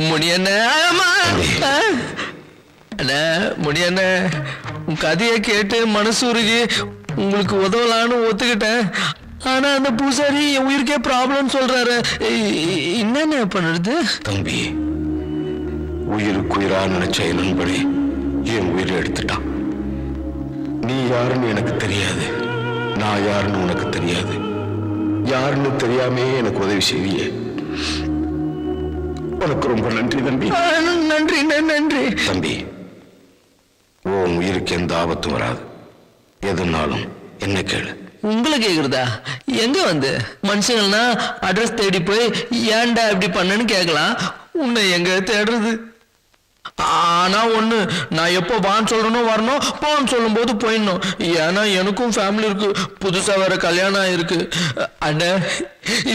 முடியண்ணே அண்ணே முடியண்ணே உன் கதையை கேட்டு மனசு உருகி உங்களுக்கு உதவலான்னு ஒத்துக்கிட்டேன். ஆனா அந்த பூசாரி என் உயிருக்கே ப்ராப்ளம் சொல்றாரு. என்னென்ன பண்ணுறது? தம்பி, உயிருக்கு உயிரா நினைச்ச நண்படி என் உயிரை எடுத்துட்டான். நீ யாருன்னு எனக்கு தெரியாது, நான் யாருன்னு உனக்கு தெரியாது. யாருன்னு தெரியாமே எனக்கு உதவி செய்வியே, உனக்கு ரொம்ப நன்றி தம்பி. நன்றி நன்றி தம்பி. உன் உயிருக்கு எந்த ஆபத்தும் வராது. எதுனாலும் என்ன கேளு. உங்களை கேக்குறதா? எங்க வந்து மனுஷங்கள்னா அட்ரஸ் தேடி போய் ஏன்டா இப்படி பண்ணன்னு கேட்கலாம். உன்னை எங்க தேடுறது? ஆனா ஒண்ணு, நான் எப்போ வான்னு சொல்றனோ வரணும், போன்னு சொல்லும் போது போயிடணும். ஏன்னா எனக்கும் ஃபேமிலி இருக்கு, புதுசா வேற கல்யாணம் ஆயிருக்கு. அண்ணா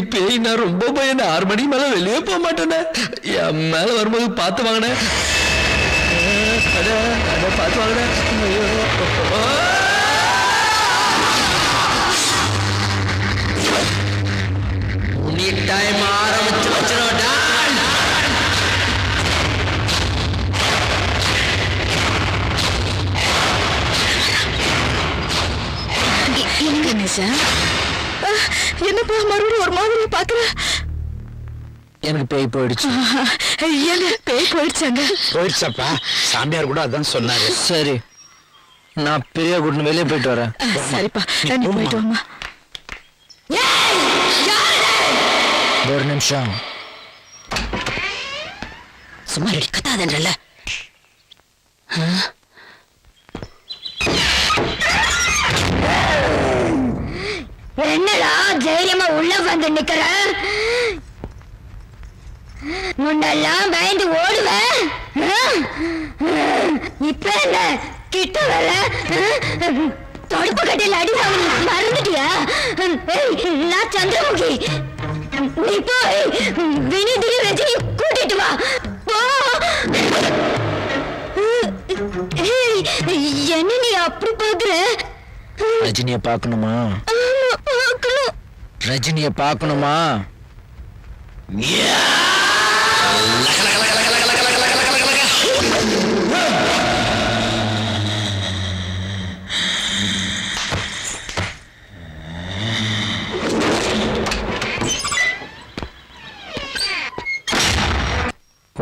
இப்ப நான் ரொம்ப பையன் 6 மணிக்கு மேல வெளியே போக மாட்டேனே. என் மேல வரும்போது பார்த்து வாங்கினேன். பார்த்து வாங்கினேன். டைம் ஆரம்பிச்சு வச்சிரோடா. என்னப்பா மறுபடியும் ஒரு மாதிரி பாக்குற? எனக்கு பேய் போயிடுச்சு. பேய் போயிடுச்சாங்க? போயிடுச்சப்பா, சாமியார் கூட அதான் சொன்னாரு. சரி, நான் பெரிய கூட்டு வெளியே போயிட்டு வரேன். சரிப்பா, நீ போயிட்டு வாமா. ஒரு நிமிஷம் சும்மா கத்தாதன்றல. என்னடா தைரியமா உள்ள வந்து நிக்கிற? முன்னெல்லாம் பயந்து ஓடுவ, இப்ப என்ன கிட்ட வர தொடுப்பு கட்டையில் அடி வாங்கி மறந்துட்டியா? நான் சந்திரமுகி. நீ போய் வினிதிரி ரஜினி கூட்டிட்டு வா. என்ன நீ அப்படி பாக்குற? ரஜினிய பாக்கணுமா? பார்க்கணும். ரஜினிய பாக்கணுமா?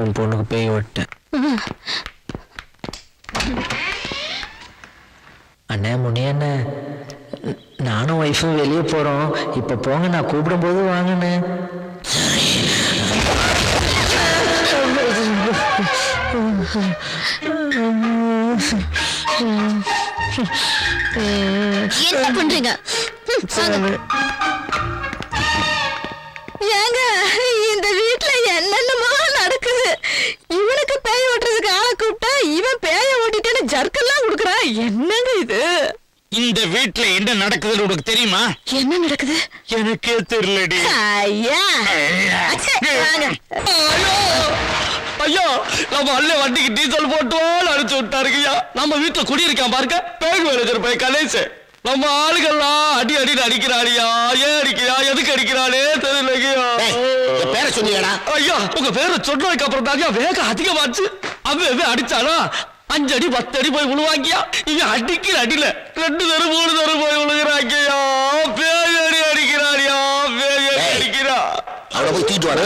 உன் பொண்ணுக்கு பேய் விட்டேன். அண்ணே முனியண்ணே, நானும் ஒய்ஃபும் வெளியே போறோம். இப்ப போங்க, நான் கூப்பிடும் போது வாங்கண்ணே. என்ன பண்றீங்க? ஏங்க, இந்த வீட்டுல என்னென்னமோ நடக்குது. இவனுக்கு பேய ஓட்டுறதுக்கு ஆளை கூப்பிட்டா இவன் பேய ஓட்டிட்டு ஜர்க்கெல்லாம் கொடுக்குறான். என்னங்க இது? இந்த வீட்டுல என்ன நடக்குதுன்னு உனக்கு தெரியுமா? என்ன நடக்குது? எனக்கே தெரியலடி. ஐயா ஐயோ, நம்ம அண்ணே வண்டிக்கு டீசல் போட்டோன்னு அடிச்சு விட்டாருங்கய்யா. நம்ம வீட்டுல குடியிருக்கான் பாருங்க, பேங்க் மேனேஜர் போய் கணேஷ். நம்ம ஆளுகள்லாம் அடி அடின்னு அடிக்கிறாடியா. ஏன் அடிக்கிறா, எதுக்கு அடிக்கிறானே தெரியலையா. பேரை சொன்னீங்கடா? ஐயா, உங்க பேரை சொன்னதுக்கு அப்புறம் தாங்க வேகம் அதிகமாச்சு. அவன் அடிச்சானா 5 அடி 10 அடி போய் விழுவாங்கியா. இவன் அடிக்கிற அடியில 2 தடவை 3 தடவை போய் விழுகிறாங்கய்யா. பேய் அடி அடிக்கிறாடியா, பேய் அடி அடிக்கிறா. அவளை போய் தூக்கிட்டு வர.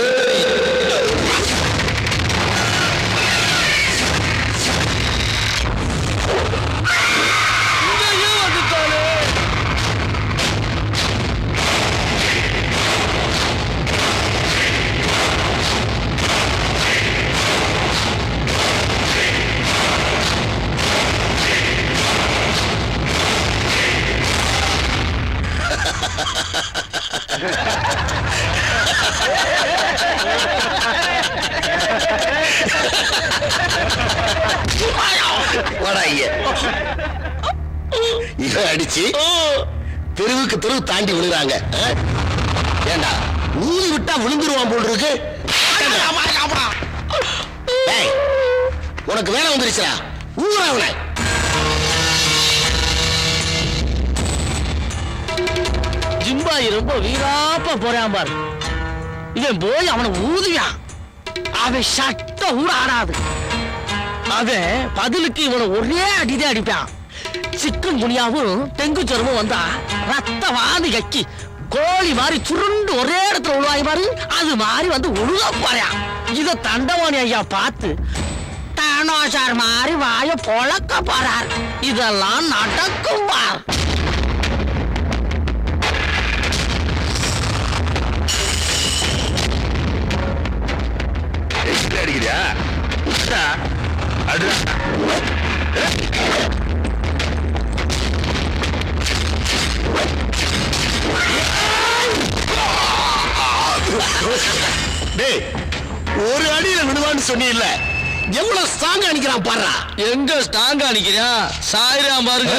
அடிச்சு தெருவுக்கு தெருவு தாண்டி விழுறாங்க. ஏண்டா ஊதி விட்டா விழுந்துருவான் போல் இருக்கு. உனக்கு வேலை வந்துருச்சா? ஊரா ஜிம்பாய் ரொம்ப வீராப்பா போறான் பாரு. இவன் போய் அவனை ஊதுவியான். அவன் சட்டம் கூட ஆடாது. அவன் பதிலுக்கு இவனை ஒரே அடிதான் அடிப்பான். சிக்கன் குனியாவும் டெங்கு ஜுரமும் வந்தா ரத்த வாந்தி கக்கி கோழி மாதிரி சுருண்டு ஒரே இடத்துல உழுவாய் பாரு, அது மாதிரி வந்து உழுக போறான். இத தண்டவாணி ஐயா பார்த்து தானோசார் மாதிரி வாய பொழக்க போறார். இதெல்லாம் நடக்கும் பார். அடிக்கிறியா? டேய், ஒரு அடியில விடுவான்னு சொன்னீல்ல, எவ்வளவு ஸ்ட்ராங்கா அடிக்கிறான் பாருடா. எங்க ஸ்ட்ராங்கா நிக்கிறான்? சாயிராம் பாருங்க.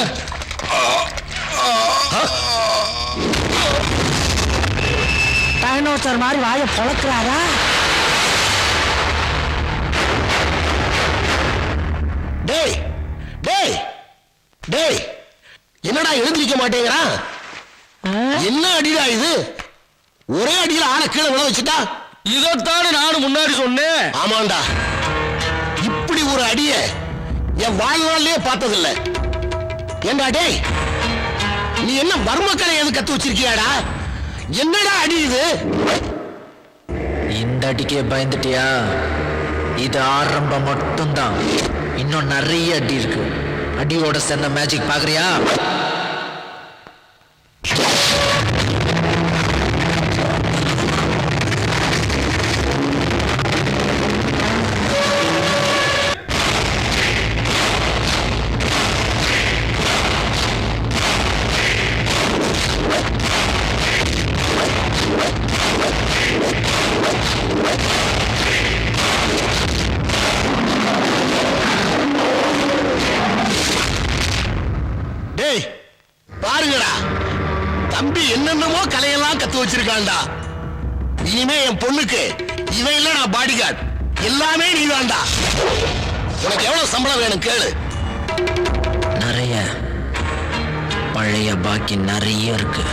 தானோசார் மாதிரி வாய பொழக்கிறாரா? டேய் டேய் டேய், என்னடா எழுந்திருக்க மாட்டேங்கிறான்? என்ன அடிடா இது? ஒரே அடியில ஆளை கீழே விழ வச்சுட்டா. இதத்தானே நானும் முன்னாடி சொன்னேன். ஆமாண்டா, இப்படி ஒரு அடிய என் வாழ்நாளிலே பார்த்ததில்ல. ஏண்டா டேய், நீ என்ன வர்மக்கலை எது கத்து வச்சிருக்கியாடா? என்னடா அடி இது? இந்த அடிக்கே பயந்துட்டியா? இது ஆரம்பம் மட்டும்தான். இன்னும் நிறைய அடி இருக்கு. அடியோட சேர்ந்த மேஜிக் பாக்குறியா? டேய் பாருங்கடா, தம்பி என்னென்னமோ கலையெல்லாம் கத்து வச்சிருக்கான்டா. இனிமே என் பொண்ணுக்கு இவன் இல்ல நான் பாடி கார்டு, எல்லாமே நீதான்டா. உனக்கு எவ்வளவு சம்பளம் வேணும் கேளு. நிறைய. பழைய பாக்கி நிறைய இருக்கு.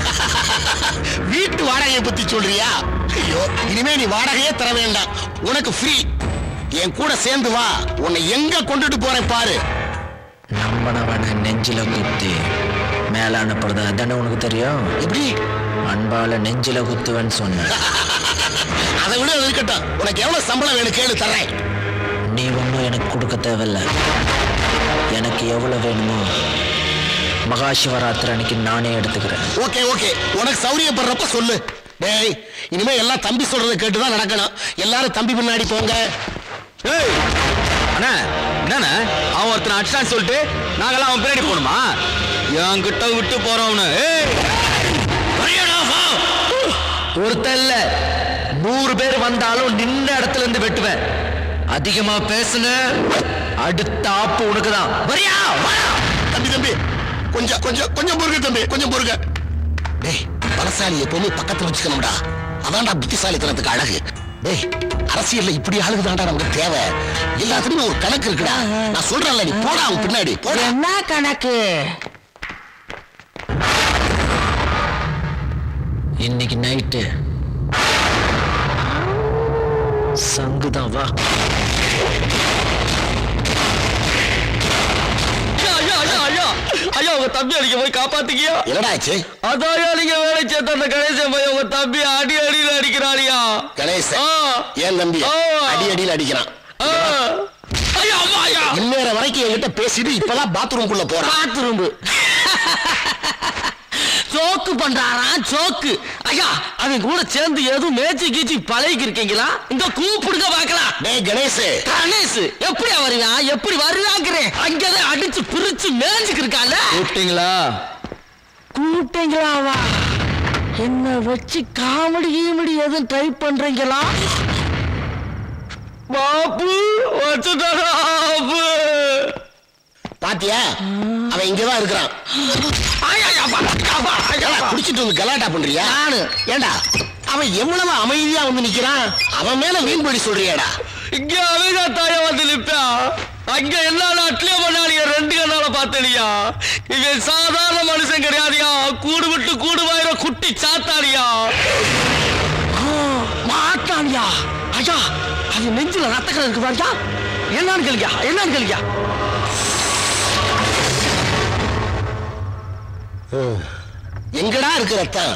வீட்டு வாடகையை பத்தி சொல்றியா? ஐயோ, இனிமே நீ வாடகையே தர வேண்டாம், உனக்கு ஃப்ரீ. என் கூட சேர்ந்து வா, உன்னை எங்க கொண்டுட்டு போறேன் பாரு. நம்பனவன நெஞ்சில குத்தி மேல அனுப்புறது அதானே உனக்கு தெரியும்? எப்படி? அன்பால நெஞ்சில குத்துவன்னு சொன்ன. அதை விட இருக்கட்டும், உனக்கு எவ்வளவு சம்பளம் வேணும் கேளு, தர்றேன். நீ ஒன்றும் எனக்கு கொடுக்க தேவையில்ல. எனக்கு எவ்வளவு வேணுமோ மகாசிவராத்திரி அன்னைக்கு நானே எடுத்துக்கிறேன். ஓகே ஓகே, உனக்கு சௌரியப்படுறப்ப சொல்லு. டேய், இனிமே எல்லாம் தம்பி சொல்றதை கேட்டுதான் நடக்கணும். எல்லாரும் தம்பி முன்னாடி போங்க. அண்ணா என்னண்ணா அவன் ஒருத்தனை அடிச்சான்னு சொல்லிட்டு நாங்கெல்லாம் அவன் பின்னாடி போகணுமா? என்கிட்ட விட்டு போறவனு ஒருத்தன் இல்ல 100 பேர் வந்தாலும் நின்ன இடத்துல இருந்து வெட்டுவேன். அதிகமா பேசுன அடுத்த ஆப்பு உனக்குதான். வரியா? தம்பி தம்பி, கொஞ்சம் கொஞ்சம் கொஞ்சம் பொறுங்க தம்பி, கொஞ்சம் பொறுங்க. டேய், பலசாலி எப்பவுமே பக்கத்துல வச்சுக்கணும்டா, அதான்டா புத்திசாலித்தனத்துக்கு அழகு. டேய், அரசியல்ல இப்படி ஆளுக்கு தான்டா நமக்கு தேவை. எல்லாத்துலயும் ஒரு கணக்கு இருக்குடா. நான் சொல்றேன்ல, நீ போடா அவன் பின்னாடி போடா. என்ன கணக்கு? இன்னைக்கு நைட்டு சங்குதான். வா. ஐயா, உங்க தம்பி அடிக்க போய் காப்பாத்துக்கியா? என்னடா ஆச்சு? அதான் நீங்க வேலை சேர்த்த அந்த கணேசன் பையன் உங்க தம்பி அடி அடியில அடிக்கிறாரியா? கணேசன் ஏன் தம்பி அடி அடியில் அடிக்கிறான்? இந்நேர வரைக்கும் என்கிட்ட பேசிட்டு இப்பதான் பாத்ரூம்குள்ள போறான். பாத்ரூம் சோக்கு பண்றாரா? சோக்கு. ஐயா, அவன் கூட சேர்ந்து எதுவும் மேய்ச்சி கீச்சி பழகி இருக்கீங்களா? இந்த கூப்பிடுங்க பாக்கலாம். டேய் கணேஷ், கணேஷ் எப்படி வருவான்? எப்படி வருவாங்கிறேன். அங்கதான் அடிச்சு பிரிச்சு மேய்ச்சிக்கு இருக்கால. கூப்பிட்டீங்களா? கூப்பிட்டீங்களாவா? என்ன வச்சு காமெடி கீமெடி எதுவும் ட்ரை பண்றீங்களா? பாப்பு வச்சுட்டாரா? பாத்தியா, அவன் இங்கதான் இருக்கிறான். குடிச்சிட்டு வந்து கலாட்டா பண்றியா? நானு ஏண்டா, அவன் எவ்வளவு அமைதியா வந்து நிக்கிறான், அவன் மேல வீண்படி சொல்றியாடா? இங்க அமைதியா தாயா வந்து நிப்பா. அங்க எல்லா நாட்டிலயும் பண்ணாலியா, 2 கண்ணால பார்த்தலியா. இவன் சாதாரண மனுஷன் கிடையாதியா, கூடு விட்டு கூடு வாயிர குட்டி சாத்தாலியா. மாட்டானியா? ஐயா, அது நெஞ்சில ரத்தக்கடை இருக்கு பாருயா. என்னன்னு கேளுங்க, என்னன்னு கேளுங்க. எங்கடா இருக்கு ரத்தம்?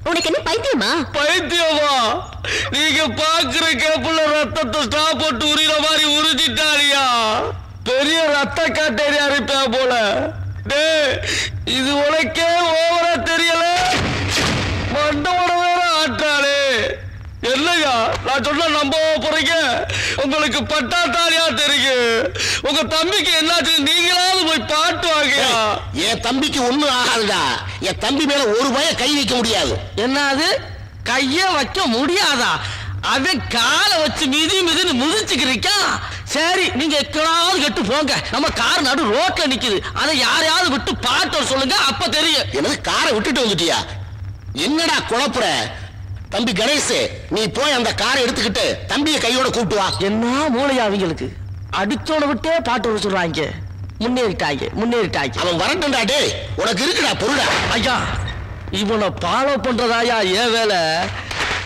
உனக்கு என்ன பைத்தியமா? பைத்தியமா? நீங்க பாக்குற கேப்புல ரத்தத்தை ஸ்டாப் போட்டு உரிகிற மாதிரி உறிஞ்சிட்டாரியா? பெரிய ரத்த காட்டேரியா இருப்பா போல. டேய், இது உனக்கே ஓவரா தெரியல? மண்டவோட வேற ஆட்டாளே. என்னையா நான் சொன்னா நம்ப போறீங்க? உங்களுக்கு பட்டாத்தாலியா தெரியும். உங்க தம்பிக்கு என்னாச்சு நீங்களாவது போய் பாட்டு வாங்கயா. என் தம்பிக்கு ஒண்ணும் ஆகாதுடா. என் தம்பி மேல ஒரு பய கை வைக்க முடியாது. என்னது கைய வைக்க முடியாதா? அவன் காலை வச்சு மிதின்னு முதிச்சுக்கிறீக்கா. சரி நீங்க எக்கடாவது கெட்டு போங்க. நம்ம கார் நடு ரோட்ல நிக்குது. அதை யாரையாவது விட்டு பாட்டு சொல்லுங்க, அப்ப தெரியும். எனது காரை விட்டுட்டு வந்துட்டியா? என்னடா குழப்புற? தம்பி கணேஷ், நீ போய் அந்த காரை எடுத்துக்கிட்டு தம்பியை கையோட கூட்டு வா. என்ன மூளையா அவங்களுக்கு? அடிச்சோட விட்டே பாட்டு சொல்றாங்க. முன்னேறிட்டாங்க. அவன் வரட்டும்டா. டேய், உனக்கு இருக்குடா பொருடா. ஐயா, இவனை ஃபாலோ பண்றதாயா ஏன் வேலை?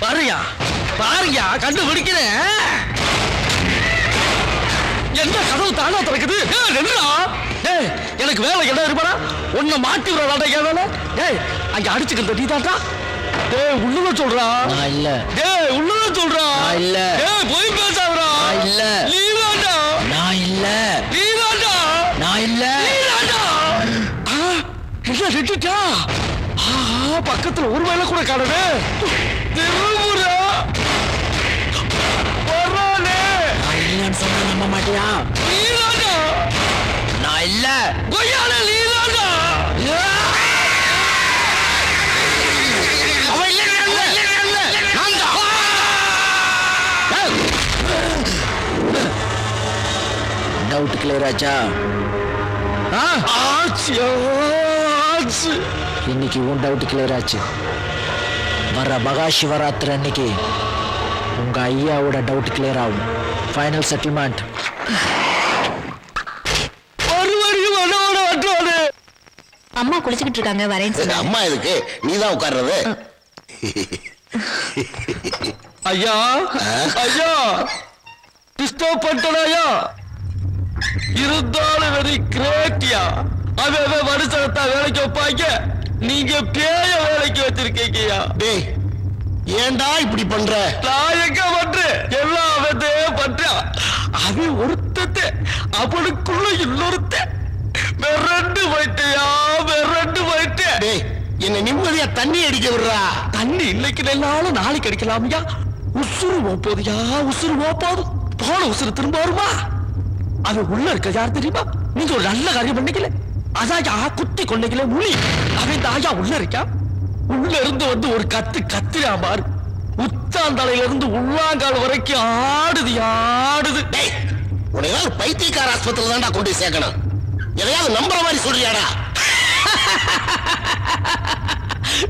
பாருயா பாருயா, கண்டுபிடிக்கிறேன். என்ன கதவு தானா திறக்குது? டேய், எனக்கு வேலை என்ன இருப்பாரா? உன்னை மாட்டி விடுறாடா என் வேலை. டேய், அங்க அடிச்சுக்கிறது நீ தாண்டா. டேய், உள்ளத சொல்றா. நான் இல்ல. டேய், உள்ளத சொல்றா. நான் இல்ல. டேய், போய் பேசாதடா. நான் இல்ல. நீ தாண்டா. நான் இல்ல. நீ தாண்டா. நான் இல்ல. நீ தாண்டா. என்ன ரெட்டிட்டா? பக்கத்துல ஒரு வேலை கூட காணவே. திருமுறை வரானே. நான் இல்லன்னு சொன்னா நம்ப மாட்டியா? நீ தாண்டா. நான் இல்ல. கொய்யால நீ தாண்டா. டவுட் கிளியர் ஆச்சா? இன்னைக்கு உன் டவுட் கிளியர் ஆச்சு. வர மகா சிவராத்திரி அன்னைக்கு உங்க ஐயாவோட டவுட் கிளியர் ஆகும். Final settlement. அம்மா குளிச்சுக்கிட்டு இருக்காங்க, வரேன்னு சொன்னாங்க. அம்மா எதுக்கு? நீதான் உட்கார்றது. ஐயா ஐயா, டிஸ்டர்ப் பண்ணிட்டா? இருந்தாலும் வெரி கிரேட்டியா. அவன் மனுஷனத்தான் வேலைக்கு வைப்பாங்க, நீங்க பேய வேலைக்கு வச்சிருக்கீங்கயா. டேய், ஏன்டா இப்படி பண்ற? நான் எங்க பண்றேன்? எல்லாம் அவதே பண்றான். அவன் ஒருத்தத்தை அவனுக்குள்ள இன்னொருத்த மிரண்டு போயிட்டியா, மிரண்டு போயிட்டேன். டேய், என்ன நிம்மதியா தண்ணி அடிக்க விடுறா. தண்ணி இன்னைக்கு நல்லாலும் நாளைக்கு அடிக்கலாமையா. உசுறு போதியா, உசுறு போது போன உசுறு திரும்ப வருமா? அது உள்ள இருக்க யார் தெரியுமா? நீங்க ஒரு நல்ல காரியம் பண்ணிக்கல. அதாயா குத்தி கொண்டைக்கல முனி. அவன் தாயா உள்ள இருக்கா. உள்ள இருந்து வந்து ஒரு கத்திரா பாரு. உச்சாந்தலையில இருந்து உள்ளாங்கால் வரைக்கும் ஆடுது ஆடுது. டேய், உனையாவது பைத்தியக்கார ஆஸ்பத்திரியில தான்டா கொண்டு சேர்க்கணும். எதையாவது நம்புற மாதிரி சொல்றியாடா?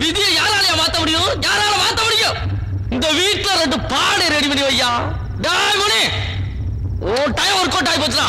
விதியை யாராலையா மாத்த முடியும்? யாரால மாத்த முடியும்? இந்த வீட்டுல 2 பாடை ரெடி பண்ணி வையா. டேய் முனி, ஓ டைம் ஒர்க் அவுட் ஆகி போச்சுடா.